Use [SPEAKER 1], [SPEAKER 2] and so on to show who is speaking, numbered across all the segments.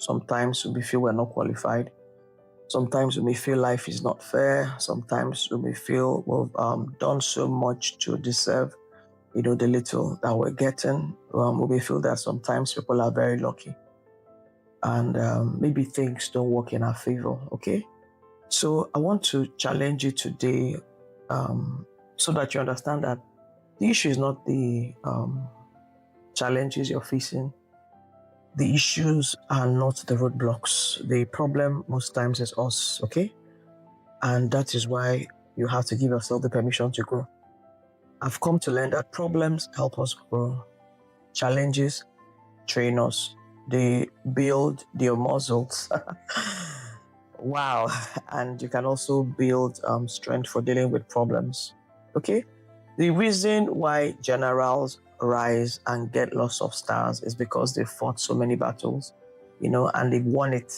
[SPEAKER 1] Sometimes we may feel we're not qualified. Sometimes we may feel life is not fair. Sometimes we may feel we've done so much to deserve, the little that we're getting. We may feel that sometimes people are very lucky and maybe things don't work in our favor. Okay. So I want to challenge you today so that you understand that the issue is not the challenges you're facing. The issues are not the roadblocks. The problem most times is us, okay? And that is why you have to give yourself the permission to grow. I've come to learn that problems help us grow. Challenges train us. They build your muscles. Wow. And you can also build strength for dealing with problems. Okay? The reason why generals rise and get lots of stars is because they fought so many battles, and they won it.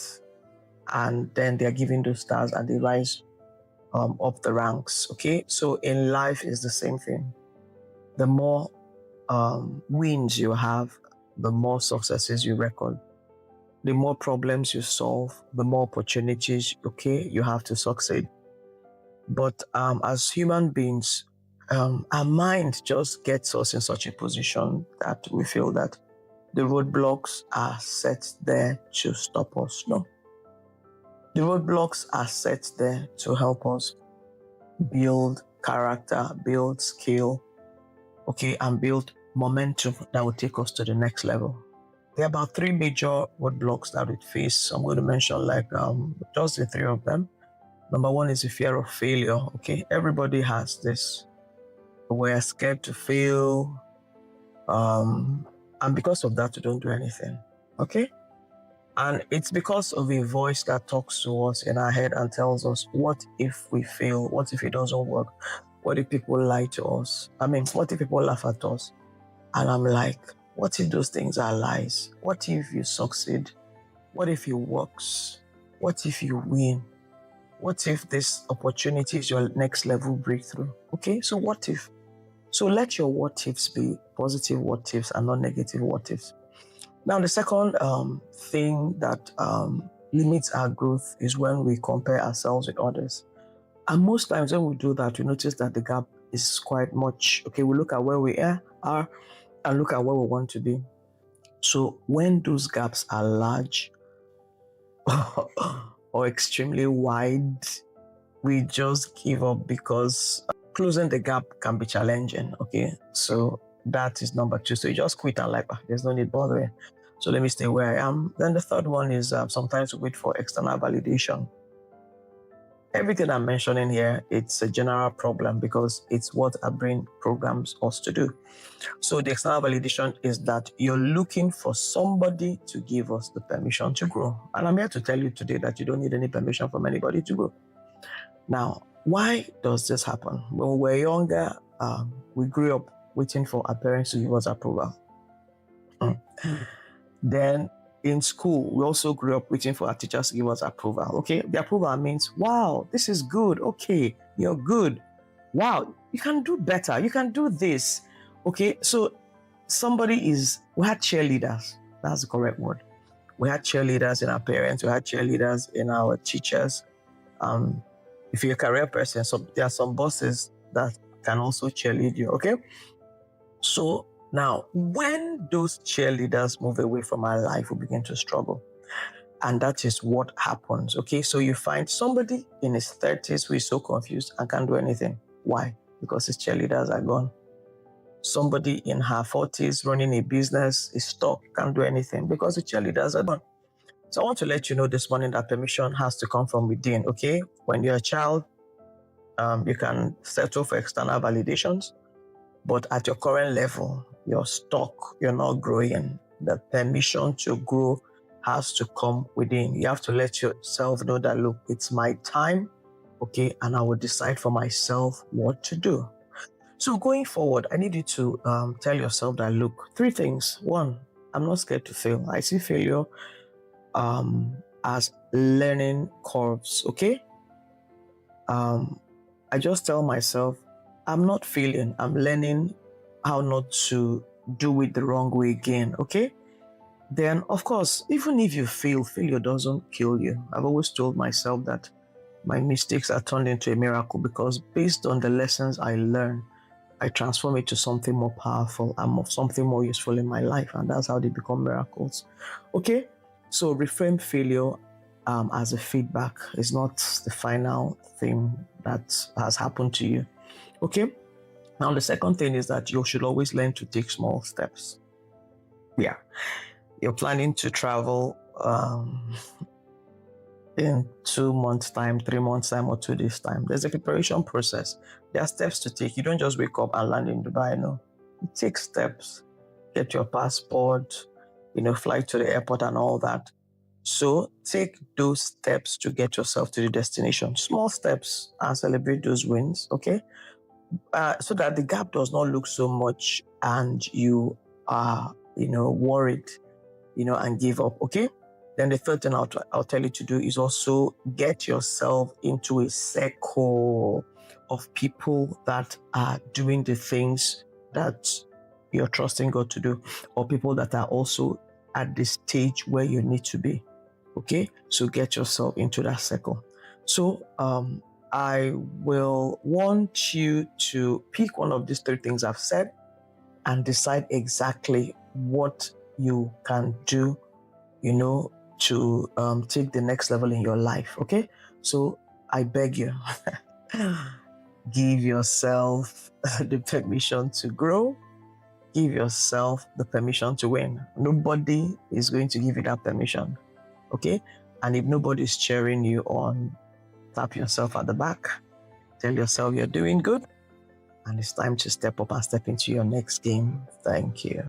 [SPEAKER 1] And then they're given those stars and they rise up the ranks. Okay? So in life is the same thing. The more wins you have, the more successes you record. The more problems you solve, the more opportunities, you have to succeed. But as human beings, our mind just gets us in such a position that we feel that the roadblocks are set there to stop us. No. The roadblocks are set there to help us build character, build skill, and build momentum that will take us to the next level. There are about 3 major roadblocks that we face. I'm going to mention just the 3 of them. Number 1 is the fear of failure. Okay, everybody has this. We're scared to fail, and because of that, we don't do anything. Okay, and it's because of a voice that talks to us in our head and tells us, what if we fail? What if it doesn't work? What if people lie to us? What if people laugh at us? And I'm like, what if those things are lies? What if you succeed? What if it works? What if you win? What if this opportunity is your next level breakthrough? Okay, so what if? So let your what ifs be positive what ifs and not negative what ifs. Now, the second thing that limits our growth is when we compare ourselves with others. And most times when we do that, we notice that the gap is quite much. Okay, we look at where we are and look at where we want to be. So when those gaps are large or extremely wide, we just give up because closing the gap can be challenging. Okay, so that is number 2. So you just quit and there's no need bothering. So let me stay where I am. Then the third one is sometimes we wait for external validation. Everything I'm mentioning here, it's a general problem because it's what our brain programs us to do. So the external validation is that you're looking for somebody to give us the permission to grow. And I'm here to tell you today that you don't need any permission from anybody to grow. Now, why does this happen? When we were younger, we grew up waiting for our parents to give us approval. Then in school, we also grew up waiting for our teachers to give us approval. Okay, the approval means, wow, this is good. Okay, you're good. Wow, you can do better. You can do this. Okay, so we had cheerleaders. That's the correct word. We had cheerleaders in our parents. We had cheerleaders in our teachers. If you're a career person, so there are some bosses that can also cheerlead you. Okay, so now, when those cheerleaders move away from our life, we begin to struggle. And that is what happens. Okay, so you find somebody in his 30s who is so confused and can't do anything. Why? Because his cheerleaders are gone. Somebody in her 40s running a business is stuck, can't do anything because the cheerleaders are gone. So I want to let you know this morning that permission has to come from within. Okay, when you're a child, you can settle for external validations. But at your current level, you're stuck, you're not growing. The permission to grow has to come within. You have to let yourself know that, look, it's my time, okay, and I will decide for myself what to do. So going forward, I need you to tell yourself that, look, 3 things. 1, I'm not scared to fail. I see failure as learning curves, okay? I just tell myself, I'm not failing. I'm learning how not to do it the wrong way again, okay? Then, of course, even if you fail, failure doesn't kill you. I've always told myself that my mistakes are turned into a miracle because based on the lessons I learn, I transform it to something more powerful and something more useful in my life. And that's how they become miracles. Okay, so reframe failure as a feedback. It's not the final thing that has happened to you. Okay, now the second thing is that you should always learn to take small steps. Yeah, you're planning to travel in 2 months' time, 3 months' time, or 2 days' time. There's a preparation process. There are steps to take. You don't just wake up and land in Dubai. No, you take steps. Get your passport, fly to the airport and all that. So take those steps to get yourself to the destination. Small steps and celebrate those wins. Okay, so that the gap does not look so much and you are, worried, and give up. Okay. Then the third thing I'll tell you to do is also get yourself into a circle of people that are doing the things that you're trusting God to do, or people that are also at the stage where you need to be. Okay, so get yourself into that circle. So I will want you to pick one of these three things I've said and decide exactly what you can do, to take the next level in your life. Okay, so I beg you, give yourself the permission to grow. Give yourself the permission to win. Nobody is going to give you that permission. Okay, and if nobody is cheering you on, tap yourself at the back. Tell yourself you're doing good, and it's time to step up and step into your next game. Thank you.